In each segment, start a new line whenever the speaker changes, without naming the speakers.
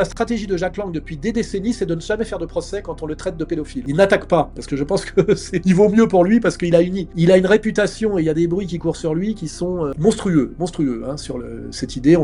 La stratégie de Jack Lang depuis des décennies, c'est de ne jamais faire de procès quand on le traite de pédophile. Il n'attaque pas, parce que je pense que il vaut mieux pour lui, parce qu'il a une réputation et il y a des bruits qui courent sur lui qui sont monstrueux hein, sur cette idée.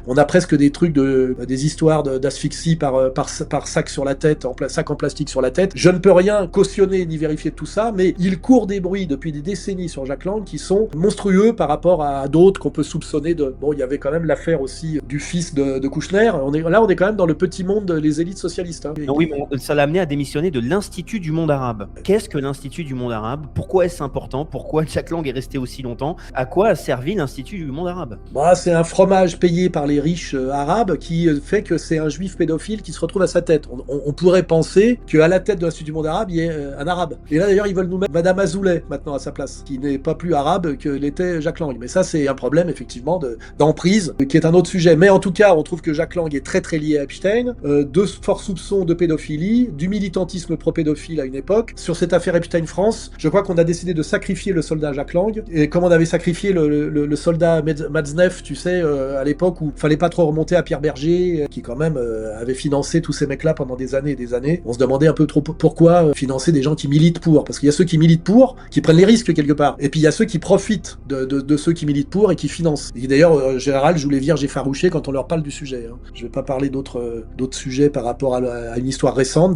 On a presque des trucs des histoires d'asphyxie par sac sur la tête, sac en plastique sur la tête. Je ne peux rien cautionner ni vérifier de tout ça, mais il court des bruits depuis des décennies sur Jack Lang qui sont monstrueux par rapport à d'autres qu'on peut soupçonner de. Bon, il y avait quand même l'affaire aussi du fils de Kouchner. On est quand même dans le petit monde des élites socialistes. Hein.
Non, oui, mais ça l'a amené à démissionner de l'Institut du monde arabe. Qu'est-ce que l'Institut du monde arabe? Pourquoi est-ce important? Pourquoi Jack Lang est resté aussi longtemps? À quoi a servi l'Institut du monde arabe?
C'est un fromage payé par les riches arabes qui fait que c'est un juif pédophile qui se retrouve à sa tête. On pourrait penser qu'à la tête de l'Institut du monde arabe, il y ait un arabe. Et là d'ailleurs, ils veulent nous mettre Madame Azoulay maintenant à sa place, qui n'est pas plus arabe que l'était Jack Lang. Mais ça, c'est un problème effectivement d'emprise, qui est un autre sujet. Mais en tout cas, on trouve que Jack Lang est très très lié à Epstein, de forts soupçons de pédophilie, du militantisme pro-pédophile à une époque. Sur cette affaire Epstein-France, je crois qu'on a décidé de sacrifier le soldat Jack Lang, et comme on avait sacrifié le soldat Matzneff, tu sais, à l'époque où il fallait pas trop remonter à Pierre Berger, qui quand même avait financé tous ces mecs-là pendant des années et des années. On se demandait un peu trop pourquoi financer des gens qui militent pour, parce qu'il y a ceux qui militent pour, qui prennent les risques quelque part, et puis il y a ceux qui profitent de ceux qui militent pour et qui financent. Et d'ailleurs, en général, je vous les vierges effarouchées quand on leur parle du sujet. Hein. Je vais pas parler d'autres sujets par rapport à une histoire récente.